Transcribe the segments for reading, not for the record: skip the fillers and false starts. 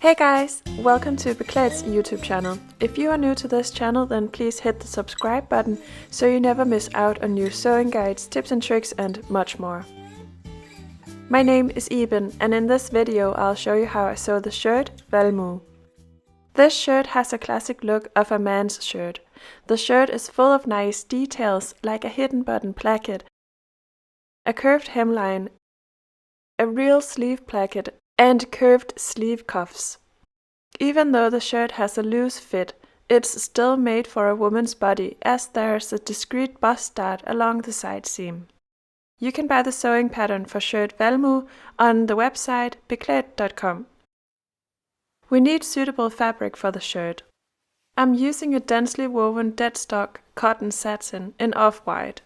Hey guys, welcome to Beklaedt's YouTube channel. If you are new to this channel, then please hit the subscribe button so you never miss out on new sewing guides, tips and tricks and much more. My name is Iben and in this video I'll show you how I sew the shirt Valmue. This shirt has a classic look of a man's shirt. The shirt is full of nice details like a hidden button placket, a curved hemline, a real sleeve placket and curved sleeve cuffs. Even though the shirt has a loose fit, it's still made for a woman's body as there's a discreet bust dart along the side seam. You can buy the sewing pattern for shirt Valmue on the website Beklaedt.com. We need suitable fabric for the shirt. I'm using a densely woven deadstock cotton satin in off-white.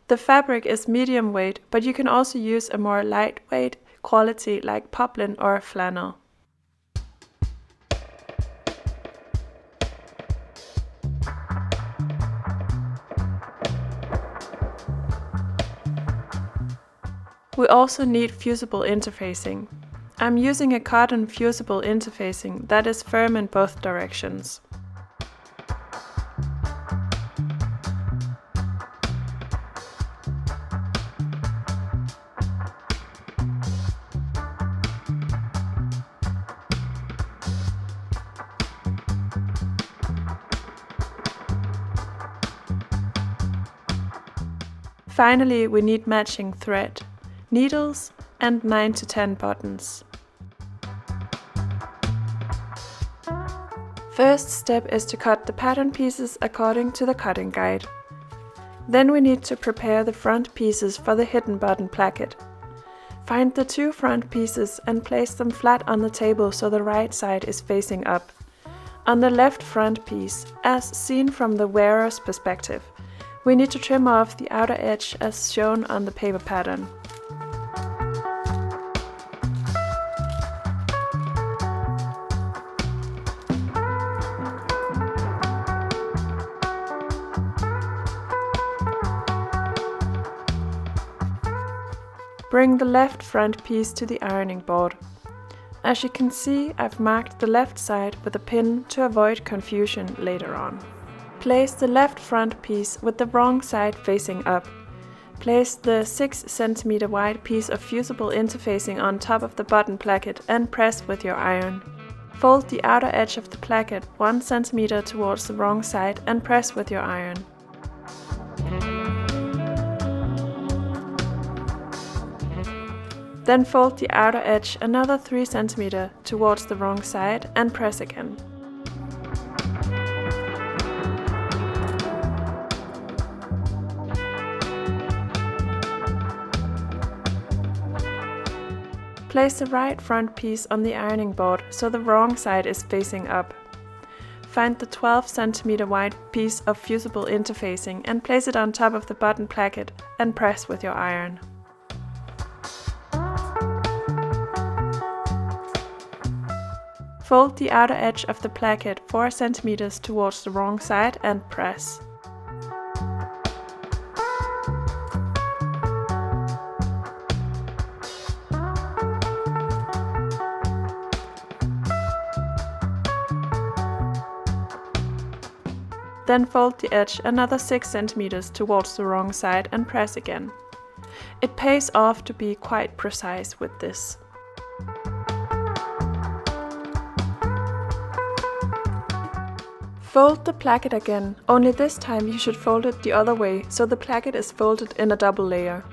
The fabric is medium weight, but you can also use a more lightweight quality like poplin or flannel. We also need fusible interfacing. I'm using a cotton fusible interfacing that is firm in both directions. Finally, we need matching thread, needles and 9 to 10 buttons. First step is to cut the pattern pieces according to the cutting guide. Then we need to prepare the front pieces for the hidden button placket. Find the two front pieces and place them flat on the table so the right side is facing up. On the left front piece, as seen from the wearer's perspective, we need to trim off the outer edge as shown on the paper pattern. Bring the left front piece to the ironing board. As you can see, I've marked the left side with a pin to avoid confusion later on. Place the left front piece with the wrong side facing up. Place the 6 cm wide piece of fusible interfacing on top of the button placket and press with your iron. Fold the outer edge of the placket 1 cm towards the wrong side and press with your iron. Then fold the outer edge another 3 cm towards the wrong side and press again. Place the right front piece on the ironing board so the wrong side is facing up. Find the 12 cm wide piece of fusible interfacing and place it on top of the button placket and press with your iron. Fold the outer edge of the placket 4 cm towards the wrong side and press. Then fold the edge another 6 cm towards the wrong side and press again. It pays off to be quite precise with this. Fold the placket again, only this time you should fold it the other way so the placket is folded in a double layer.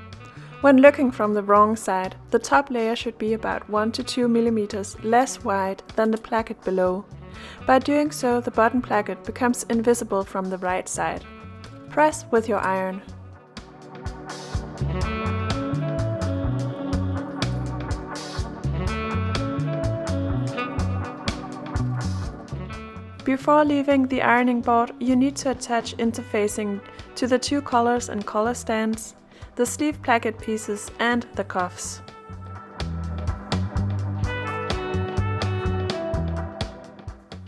When looking from the wrong side, the top layer should be about 1 to 2 mm less wide than the placket below. By doing so, the button placket becomes invisible from the right side. Press with your iron. Before leaving the ironing board, you need to attach interfacing to the two collars and collar stands, the sleeve placket pieces and the cuffs.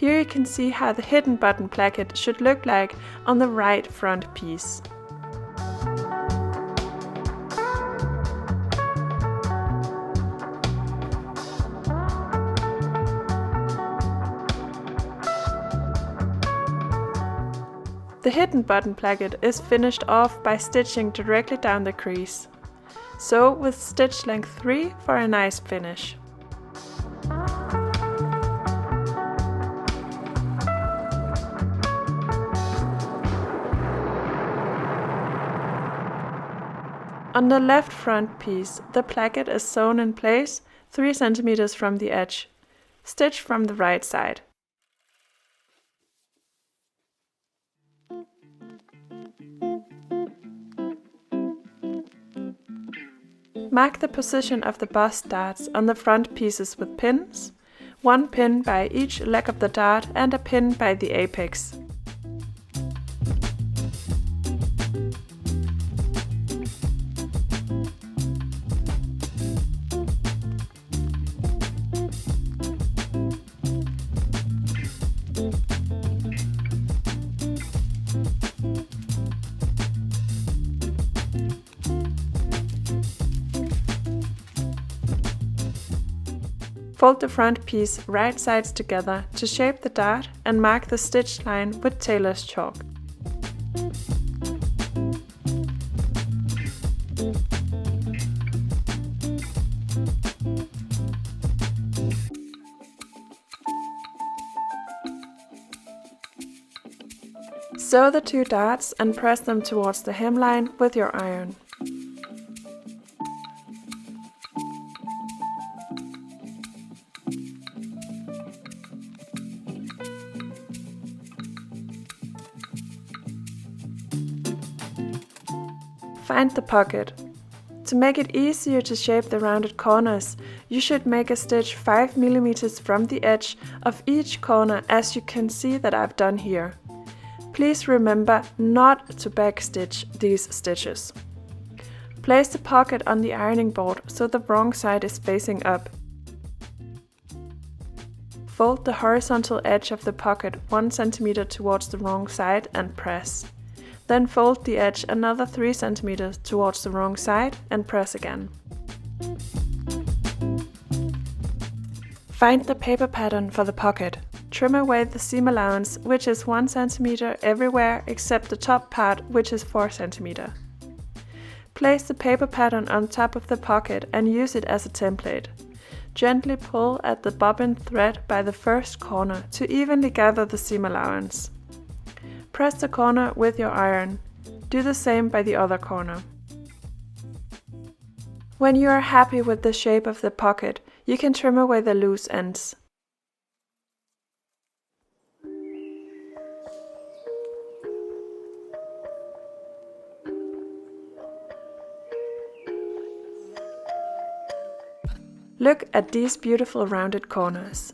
Here you can see how the hidden button placket should look like on the right front piece. The hidden button placket is finished off by stitching directly down the crease. Sew with stitch length 3 for a nice finish. On the left front piece, the placket is sewn in place 3 cm from the edge. Stitch from the right side. Mark the position of the bust darts on the front pieces with pins, 1 pin by each leg of the dart and a pin by the apex. Fold the front piece right sides together to shape the dart and mark the stitch line with tailor's chalk. Sew the 2 darts and press them towards the hemline with your iron. Find the pocket. To make it easier to shape the rounded corners, you should make a stitch 5 mm from the edge of each corner, as you can see that I've done here. Please remember not to backstitch these stitches. Place the pocket on the ironing board so the wrong side is facing up. Fold the horizontal edge of the pocket 1 cm towards the wrong side and press. Then fold the edge another 3 cm towards the wrong side and press again. Find the paper pattern for the pocket. Trim away the seam allowance, which is 1 cm everywhere except the top part, which is 4 cm. Place the paper pattern on top of the pocket and use it as a template. Gently pull at the bobbin thread by the first corner to evenly gather the seam allowance. Press the corner with your iron. Do the same by the other corner. When you are happy with the shape of the pocket, you can trim away the loose ends. Look at these beautiful rounded corners.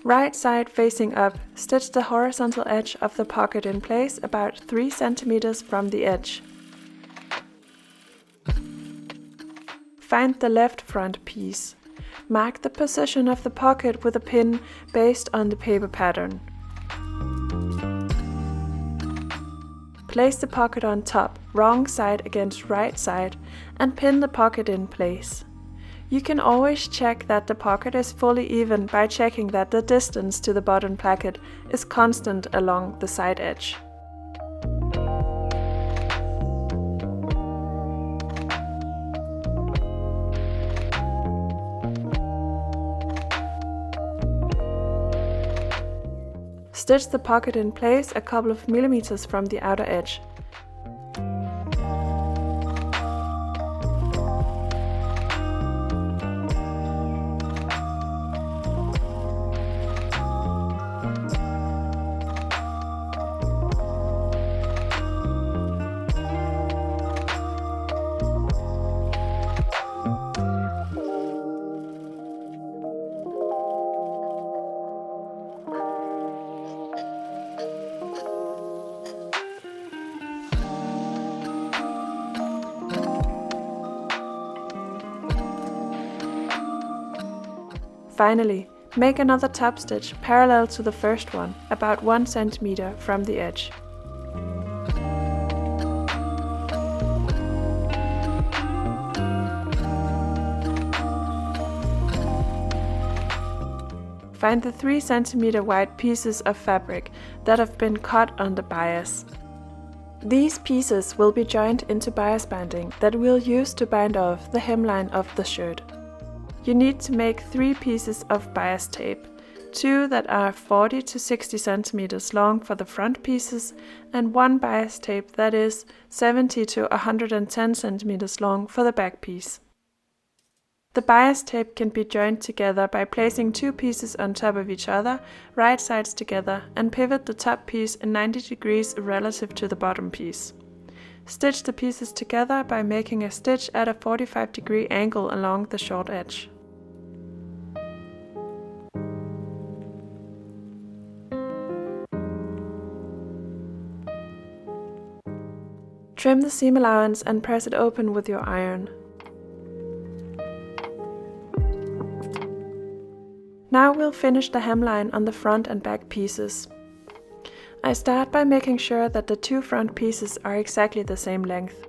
Right side facing up, stitch the horizontal edge of the pocket in place about 3 cm from the edge. Find the left front piece. Mark the position of the pocket with a pin based on the paper pattern. Place the pocket on top, wrong side against right side, and pin the pocket in place. You can always check that the pocket is fully even by checking that the distance to the button placket is constant along the side edge. Stitch the pocket in place a couple of millimeters from the outer edge. Finally, make another top stitch parallel to the first one, about 1 cm from the edge. find the 3 cm wide pieces of fabric that have been cut on the bias. These pieces will be joined into bias banding that we'll use to bind off the hemline of the shirt. You need to make 3 pieces of bias tape, 2 that are 40 to 60 centimeters long for the front pieces and 1 bias tape that is 70 to 110 centimeters long for the back piece. The bias tape can be joined together by placing 2 pieces on top of each other, right sides together, and pivot the top piece in 90 degrees relative to the bottom piece. Stitch the pieces together by making a stitch at a 45-degree angle along the short edge. Trim the seam allowance and press it open with your iron. Now we'll finish the hemline on the front and back pieces. I start by making sure that the 2 front pieces are exactly the same length.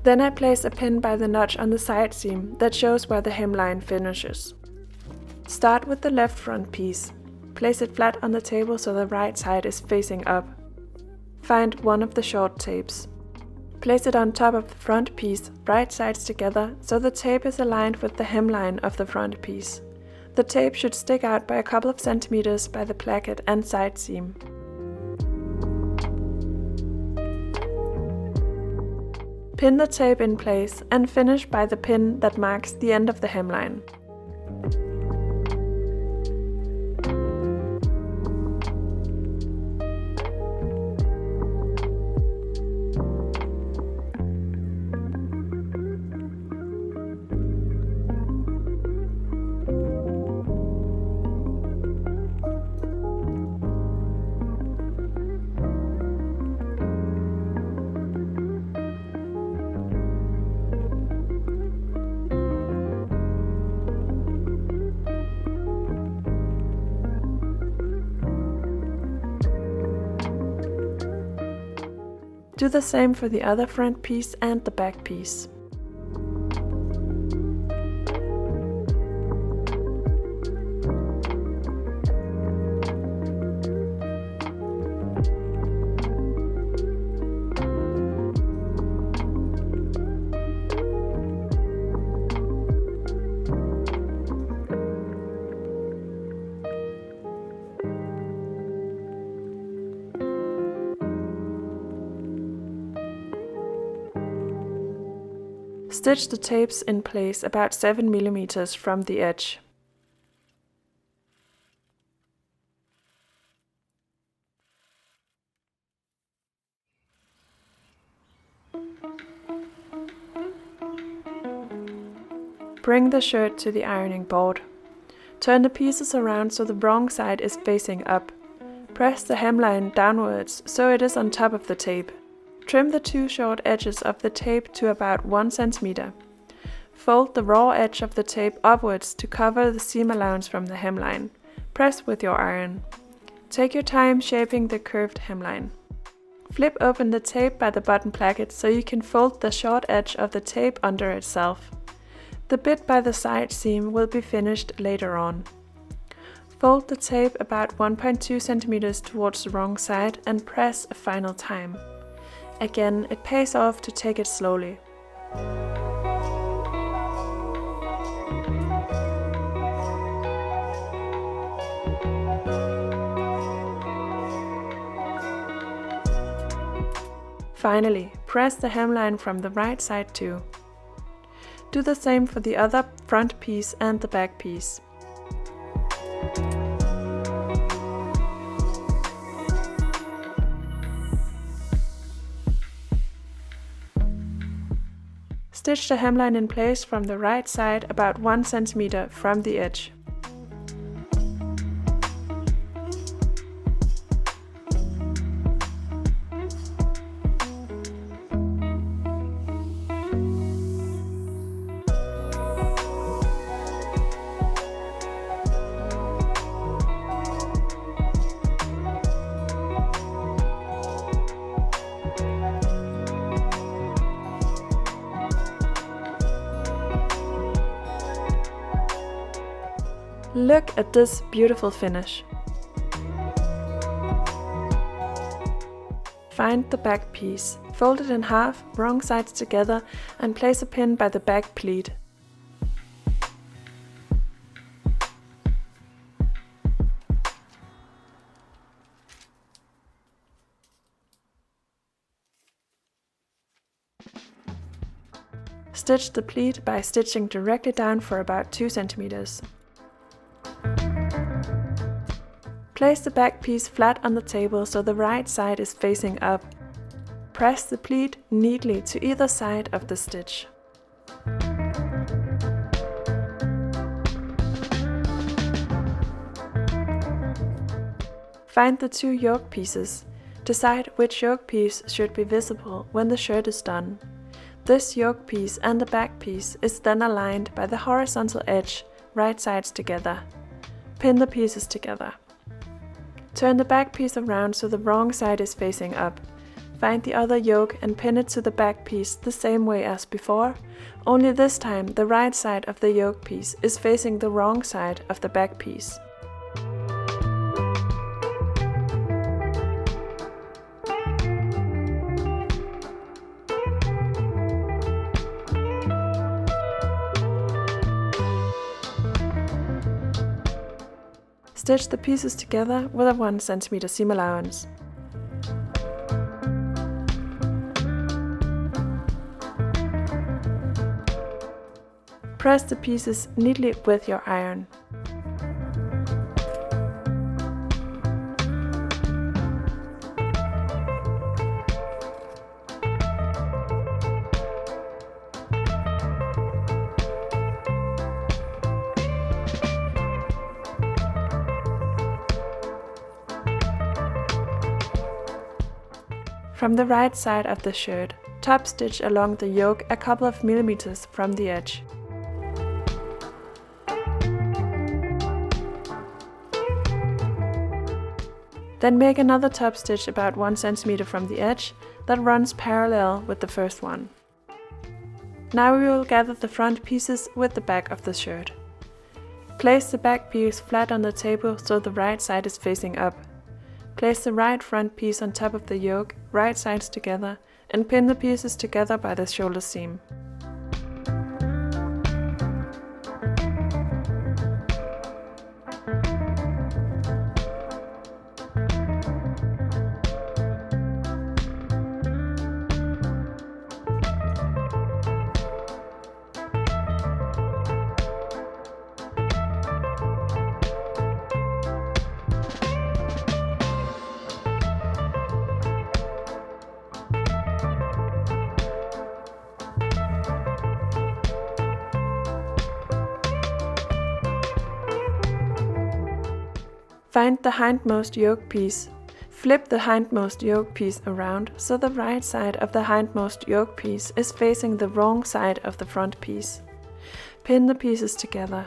Then I place a pin by the notch on the side seam that shows where the hemline finishes. Start with the left front piece. Place it flat on the table so the right side is facing up. Find one of the short tapes. Place it on top of the front piece, right sides together, so the tape is aligned with the hemline of the front piece. The tape should stick out by a couple of centimeters by the placket and side seam. Pin the tape in place and finish by the pin that marks the end of the hemline. Do the same for the other front piece and the back piece. Stitch the tapes in place about 7 mm from the edge. Bring the shirt to the ironing board. Turn the pieces around so the wrong side is facing up. Press the hemline downwards so it is on top of the tape. Trim the 2 short edges of the tape to about 1 cm. Fold the raw edge of the tape upwards to cover the seam allowance from the hemline. Press with your iron. Take your time shaping the curved hemline. Flip open the tape by the bottom placket so you can fold the short edge of the tape under itself. The bit by the side seam will be finished later on. Fold the tape about 1.2 cm towards the wrong side and press a final time. Again, it pays off to take it slowly. Finally, press the hemline from the right side too. Do the same for the other front piece and the back piece. Stitch the hemline in place from the right side about 1 cm from the edge. Look at this beautiful finish. Find the back piece, fold it in half, wrong sides together, and place a pin by the back pleat. Stitch the pleat by stitching directly down for about 2 cm. Place the back piece flat on the table so the right side is facing up. Press the pleat neatly to either side of the stitch. Find the 2 yoke pieces. Decide which yoke piece should be visible when the shirt is done. This yoke piece and the back piece is then aligned by the horizontal edge, right sides together. Pin the pieces together. Turn the back piece around so the wrong side is facing up. Find the other yoke and pin it to the back piece the same way as before, only this time the right side of the yoke piece is facing the wrong side of the back piece. Stitch the pieces together with a 1 cm seam allowance. Press the pieces neatly with your iron. From the right side of the shirt, top stitch along the yoke a couple of millimeters from the edge. Then make another top stitch about 1 cm from the edge that runs parallel with the first one. Now we will gather the front pieces with the back of the shirt. Place the back piece flat on the table so the right side is facing up. Place the right front piece on top of the yoke, right sides together, and pin the pieces together by the shoulder seam. Find the hindmost yoke piece. Flip the hindmost yoke piece around so the right side of the hindmost yoke piece is facing the wrong side of the front piece. Pin the pieces together.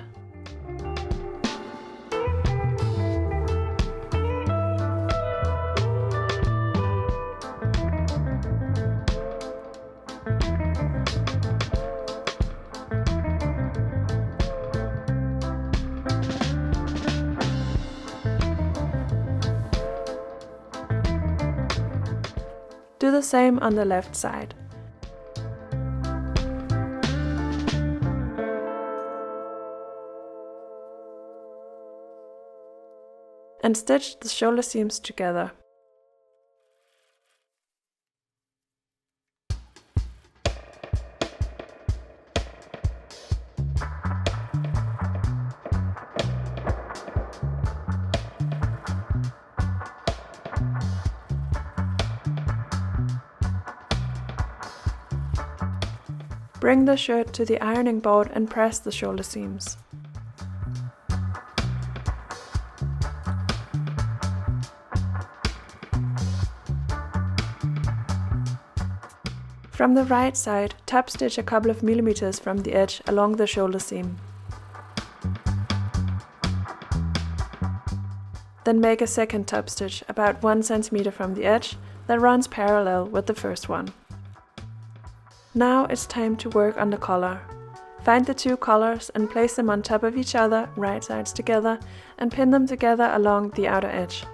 Do the same on the left side. And stitch the shoulder seams together. Bring the shirt to the ironing board and press the shoulder seams. From the right side, top stitch a couple of millimeters from the edge along the shoulder seam. Then make a second top stitch about 1 cm from the edge that runs parallel with the first one. Now it's time to work on the collar. Find the two colors and place them on top of each other, right sides together, and pin them together along the outer edge.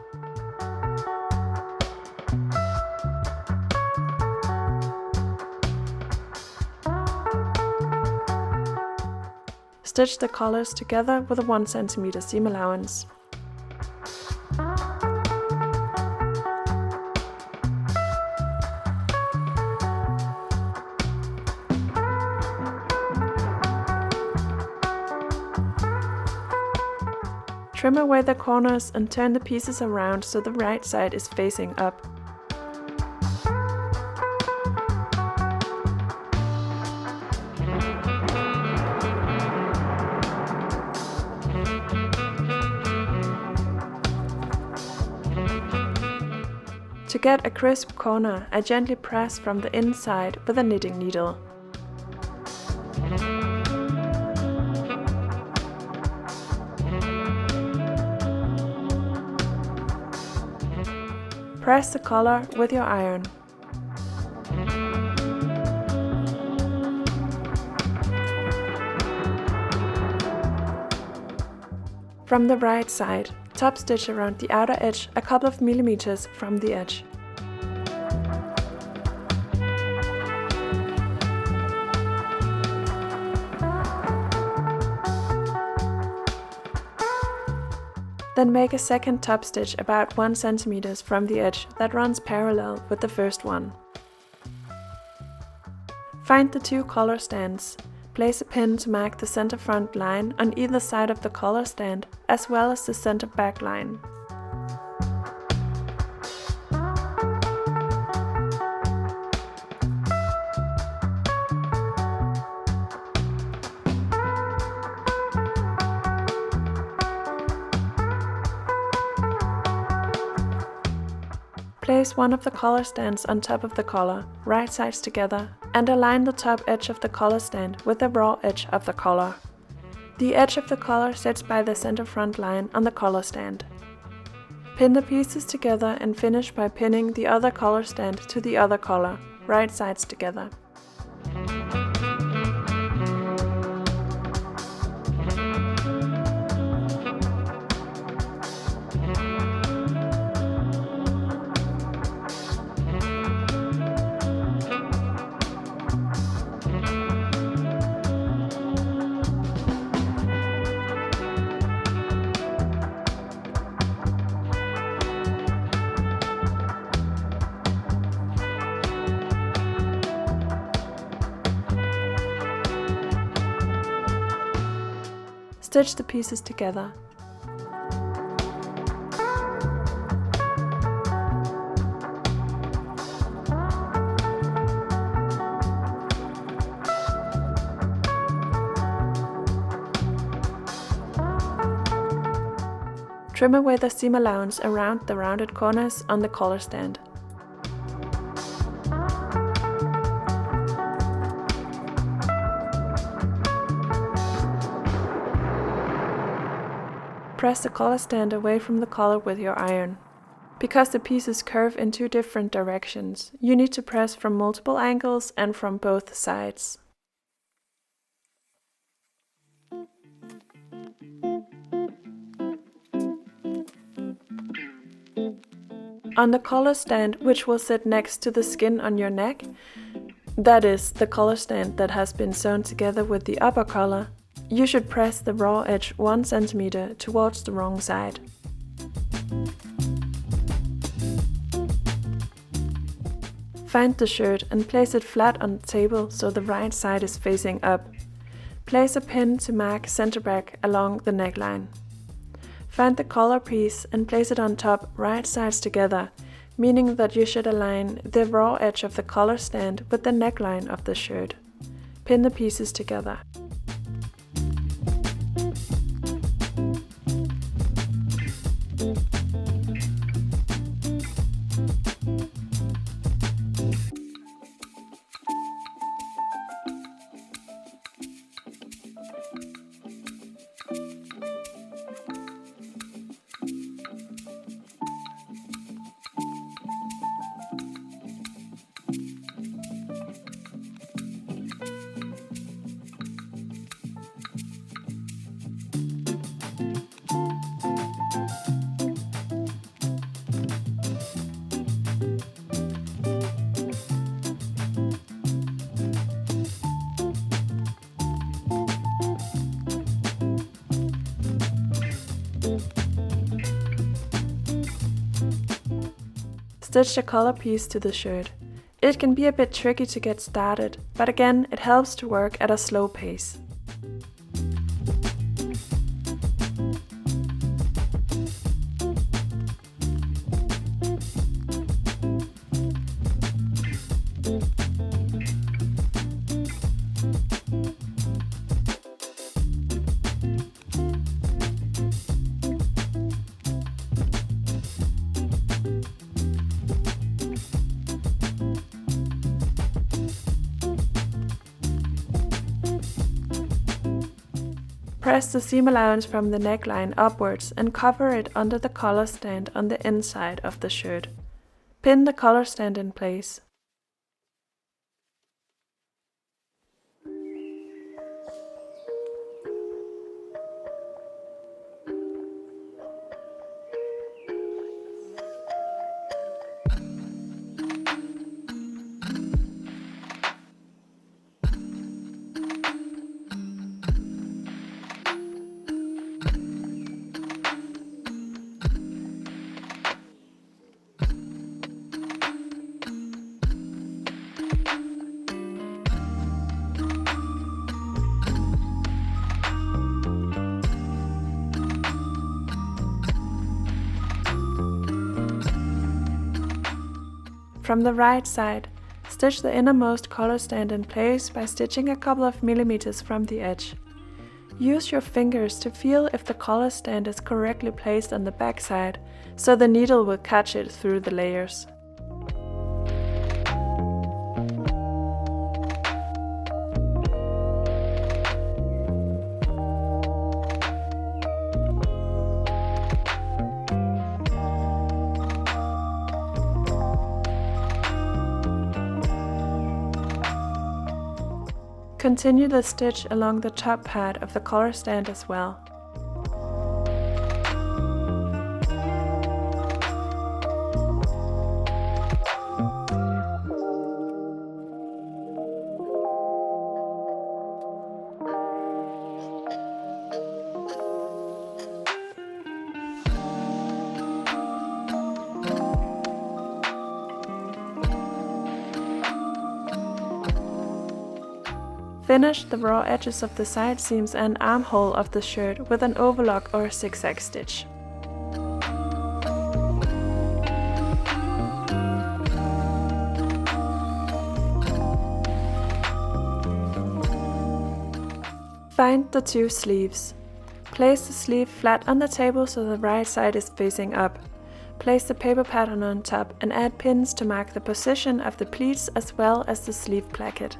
Stitch the colors together with a 1 cm seam allowance. Trim away the corners and turn the pieces around so the right side is facing up. To get a crisp corner, I gently press from the inside with a knitting needle. Press the collar with your iron. From the right side, top stitch around the outer edge a couple of millimeters from the edge. Then make a second top stitch about 1 cm from the edge that runs parallel with the first one. Find the two collar stands. Place a pin to mark the center front line on either side of the collar stand, as well as the center back line. Place one of the collar stands on top of the collar, right sides together, and align the top edge of the collar stand with the raw edge of the collar. The edge of the collar sits by the center front line on the collar stand. Pin the pieces together and finish by pinning the other collar stand to the other collar, right sides together. Stitch the pieces together. Trim away the seam allowance around the rounded corners on the collar stand. Press the collar stand away from the collar with your iron. Because the pieces curve in two different directions, you need to press from multiple angles and from both sides. On the collar stand, which will sit next to the skin on your neck, that is, the collar stand that has been sewn together with the upper collar, you should press the raw edge 1 cm towards the wrong side. Find the shirt and place it flat on the table so the right side is facing up. Place a pin to mark center back along the neckline. Find the collar piece and place it on top right sides together, meaning that you should align the raw edge of the collar stand with the neckline of the shirt. Pin the pieces together. stitch the collar piece to the shirt. It can be a bit tricky to get started, but again it helps to work at a slow pace. Press the seam allowance from the neckline upwards and cover it under the collar stand on the inside of the shirt. Pin the collar stand in place. From the right side, stitch the innermost collar stand in place by stitching a couple of millimeters from the edge. Use your fingers to feel if the collar stand is correctly placed on the back side, so the needle will catch it through the layers. Continue the stitch along the top part of the collar stand as well. Finish the raw edges of the side seams and armhole of the shirt with an overlock or zigzag stitch. Find the two sleeves. Place the sleeve flat on the table so the right side is facing up. Place the paper pattern on top and add pins to mark the position of the pleats as well as the sleeve placket.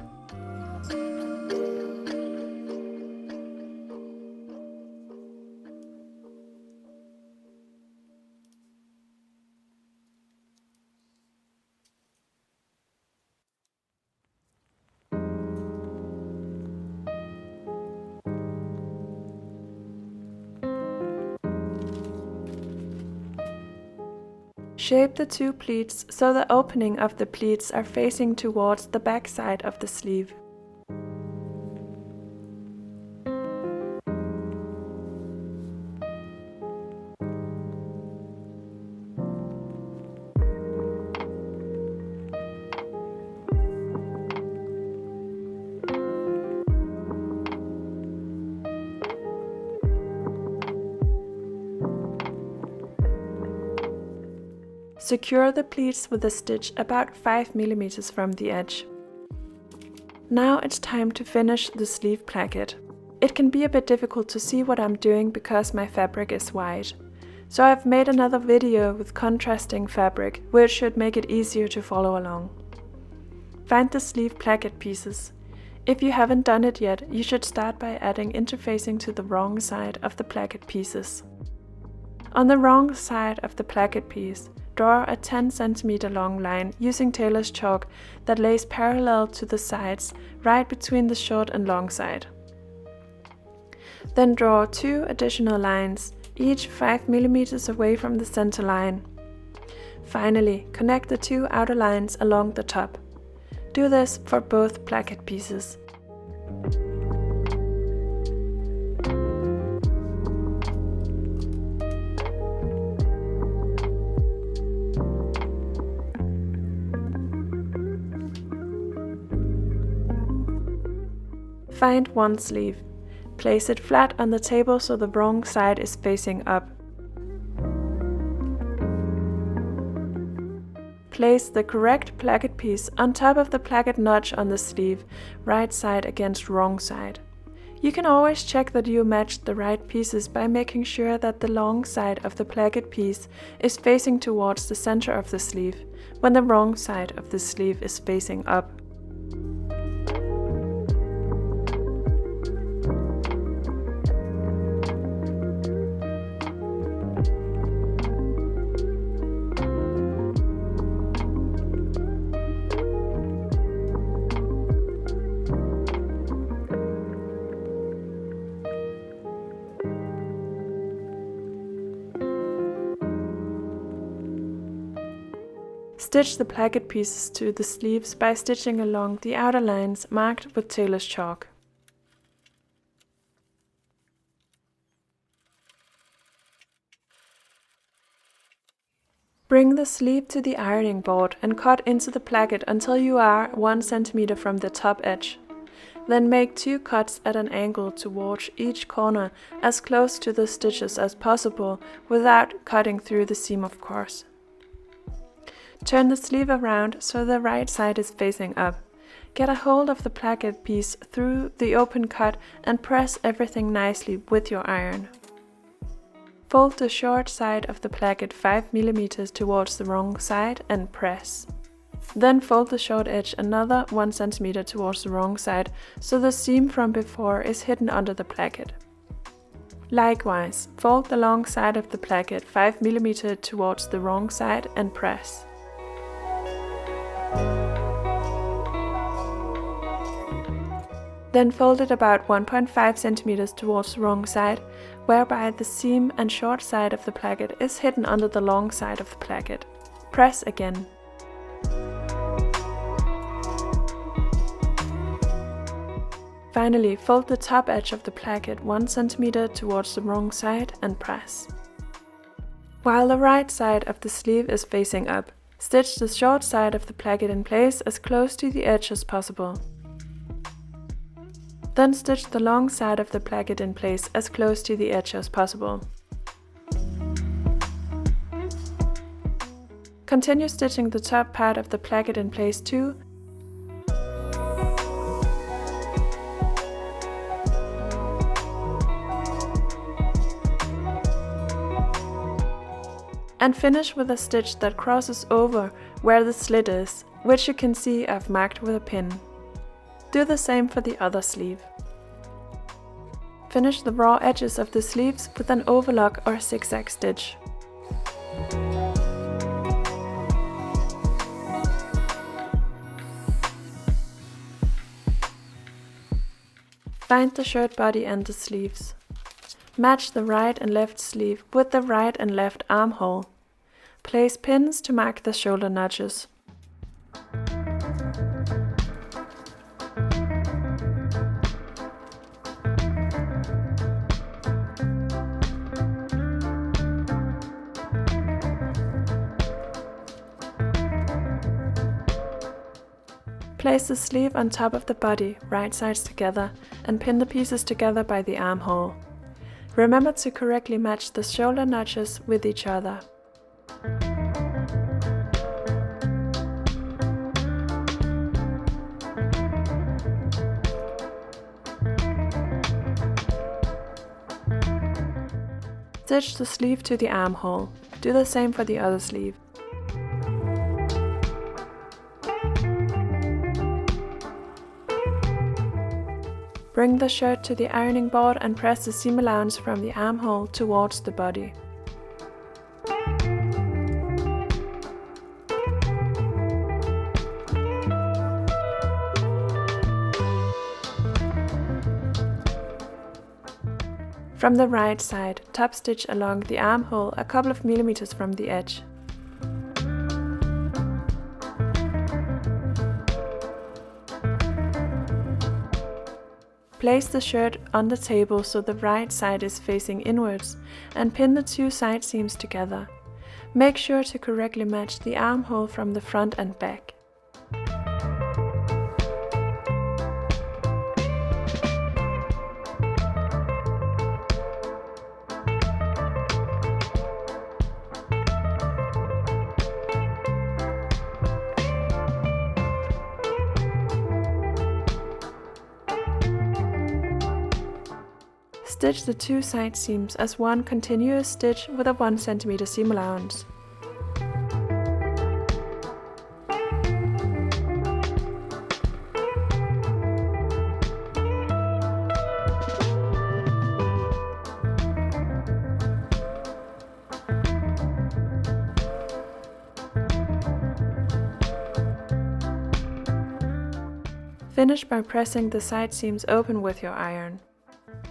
Shape the two pleats so the opening of the pleats are facing towards the back side of the sleeve. Secure the pleats with a stitch about 5 mm from the edge. Now it's time to finish the sleeve placket. It can be a bit difficult to see what I'm doing because my fabric is white. So I've made another video with contrasting fabric, which should make it easier to follow along. Find the sleeve placket pieces. If you haven't done it yet, you should start by adding interfacing to the wrong side of the placket pieces. On the wrong side of the placket piece, draw a 10 cm long line using tailor's chalk that lays parallel to the sides right between the short and long side. Then draw 2 additional lines, each 5 mm away from the center line. Finally, connect the 2 outer lines along the top. Do this for both placket pieces. Find one sleeve. Place it flat on the table so the wrong side is facing up. Place the correct placket piece on top of the placket notch on the sleeve, right side against wrong side. You can always check that you matched the right pieces by making sure that the long side of the placket piece is facing towards the center of the sleeve, when the wrong side of the sleeve is facing up. Stitch the placket pieces to the sleeves by stitching along the outer lines marked with tailor's chalk. Bring the sleeve to the ironing board and cut into the placket until you are 1 cm from the top edge. Then make 2 cuts at an angle towards each corner as close to the stitches as possible without cutting through the seam, of course. Turn the sleeve around so the right side is facing up. Get a hold of the placket piece through the open cut and press everything nicely with your iron. Fold the short side of the placket 5 mm towards the wrong side and press. Then fold the short edge another 1 cm towards the wrong side so the seam from before is hidden under the placket. Likewise, fold the long side of the placket 5 mm towards the wrong side and press. Then fold it about 1.5 cm towards the wrong side, whereby the seam and short side of the placket is hidden under the long side of the placket. Press again. Finally, fold the top edge of the placket 1 cm towards the wrong side and press. While the right side of the sleeve is facing up, stitch the short side of the placket in place as close to the edge as possible. Then stitch the long side of the placket in place as close to the edge as possible. Continue stitching the top part of the placket in place too, and finish with a stitch that crosses over where the slit is, which you can see I've marked with a pin. Do the same for the other sleeve. Finish the raw edges of the sleeves with an overlock or zigzag stitch. Find the shirt body and the sleeves. Match the right and left sleeve with the right and left armhole. Place pins to mark the shoulder notches. Place the sleeve on top of the body, right sides together, and pin the pieces together by the armhole. Remember to correctly match the shoulder notches with each other. Stitch the sleeve to the armhole. Do the same for the other sleeve. Bring the shirt to the ironing board and press the seam allowance from the armhole towards the body. From the right side, top stitch along the armhole a couple of millimeters from the edge. Place the shirt on the table so the right side is facing inwards and pin the 2 side seams together. Make sure to correctly match the armhole from the front and back. Stitch the two side seams as one continuous stitch with a 1 cm seam allowance. Finish by pressing the side seams open with your iron.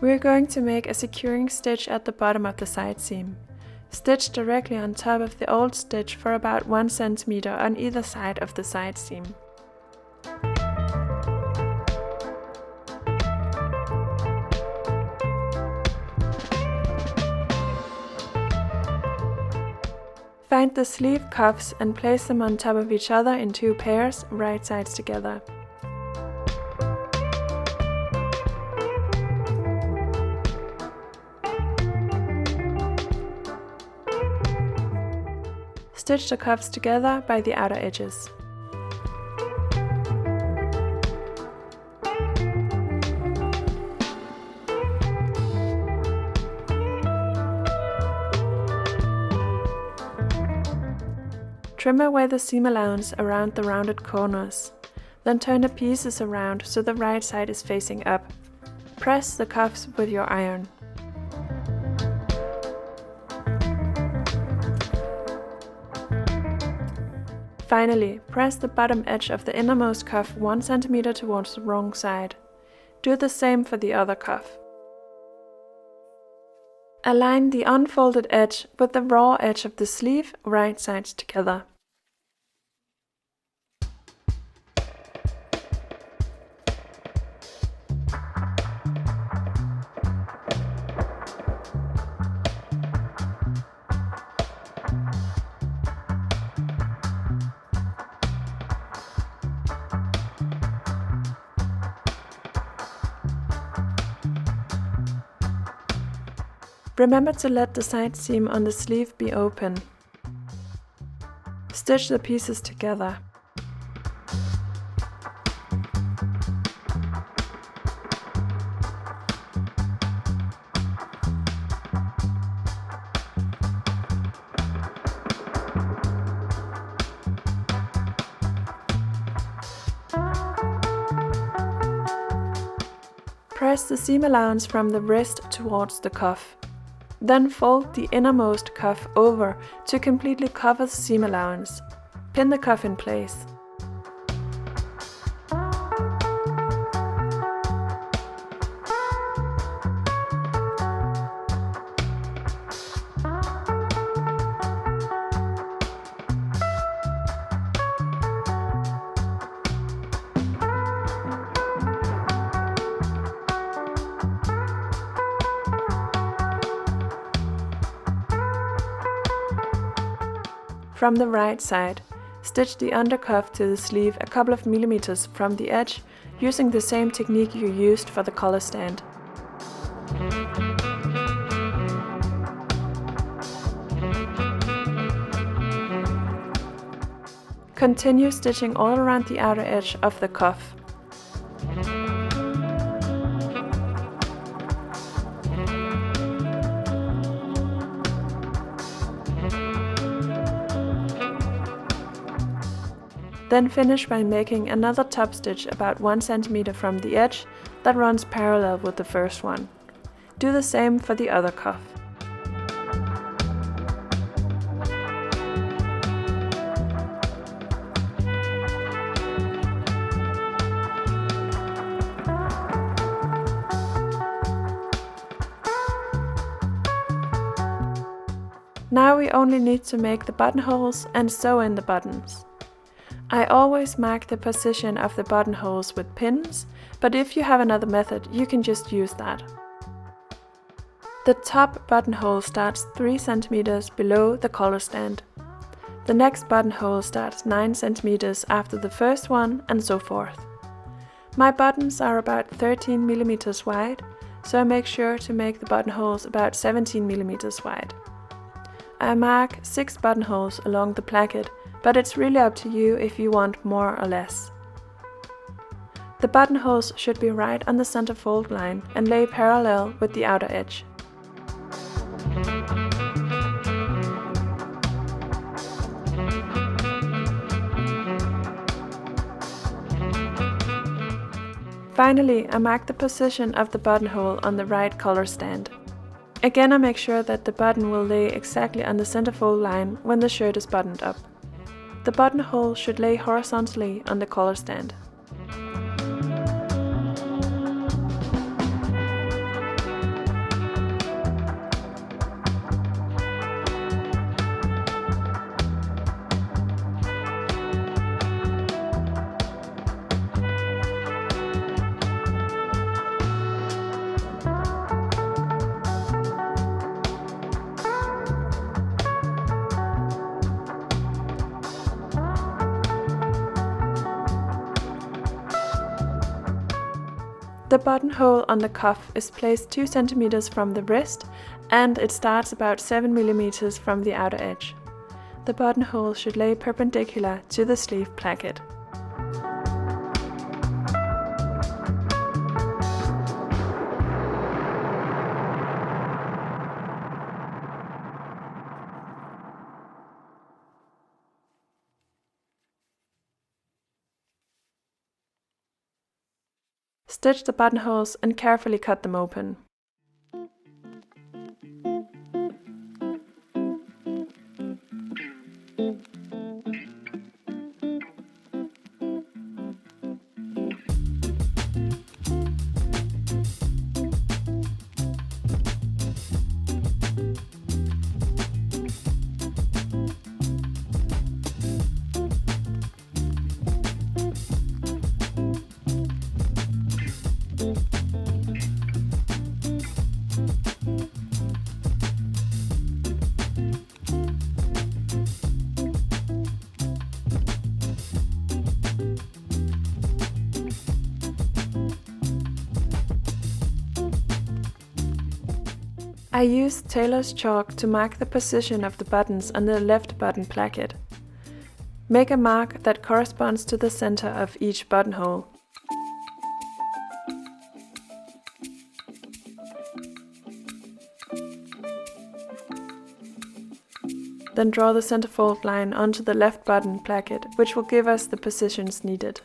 We are going to make a securing stitch at the bottom of the side seam. Stitch directly on top of the old stitch for about 1 cm on either side of the side seam. Find the sleeve cuffs and place them on top of each other in 2 pairs, right sides together. Stitch the cuffs together by the outer edges. Trim away the seam allowance around the rounded corners. Then turn the pieces around so the right side is facing up. Press the cuffs with your iron. Finally, press the bottom edge of the innermost cuff 1 cm towards the wrong side. Do the same for the other cuff. Align the unfolded edge with the raw edge of the sleeve, right sides together. Remember to let the side seam on the sleeve be open. Stitch the pieces together. Press the seam allowance from the wrist towards the cuff. Then fold the innermost cuff over to completely cover the seam allowance. Pin the cuff in place. From the right side, stitch the undercuff to the sleeve a couple of millimeters from the edge using the same technique you used for the collar stand. Continue stitching all around the outer edge of the cuff. Then finish by making another top stitch about 1 cm from the edge that runs parallel with the first one. Do the same for the other cuff. Now we only need to make the buttonholes and sew in the buttons. I always mark the position of the buttonholes with pins, but if you have another method, you can just use that. The top buttonhole starts 3 cm below the collar stand. The next buttonhole starts 9 cm after the first one, and so forth. My buttons are about 13 mm wide, so I make sure to make the buttonholes about 17 mm wide. I mark 6 buttonholes along the placket, but it's really up to you if you want more or less. The buttonholes should be right on the center fold line and lay parallel with the outer edge. Finally, I mark the position of the buttonhole on the right collar stand. Again, I make sure that the button will lay exactly on the centerfold line when the shirt is buttoned up. The buttonhole should lay horizontally on the collar stand. The buttonhole on the cuff is placed 2 cm from the wrist and it starts about 7 mm from the outer edge. The buttonhole should lay perpendicular to the sleeve placket. Stitch the buttonholes and carefully cut them open. I used tailor's chalk to mark the position of the buttons on the left button placket. Make a mark that corresponds to the center of each buttonhole. Then draw the centerfold line onto the left button placket, which will give us the positions needed.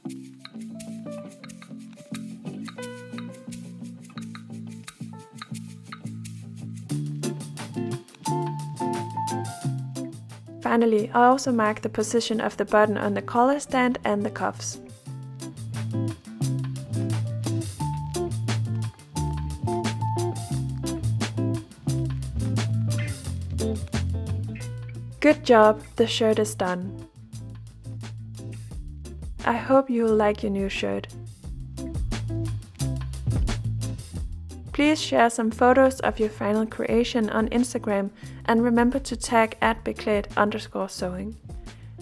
Finally, I also mark the position of the button on the collar stand and the cuffs. Good job, the shirt is done. I hope you will like your new shirt. Please share some photos of your final creation on Instagram and remember to tag @Beklaedt_sewing.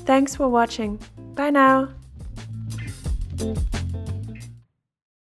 Thanks for watching. Bye now!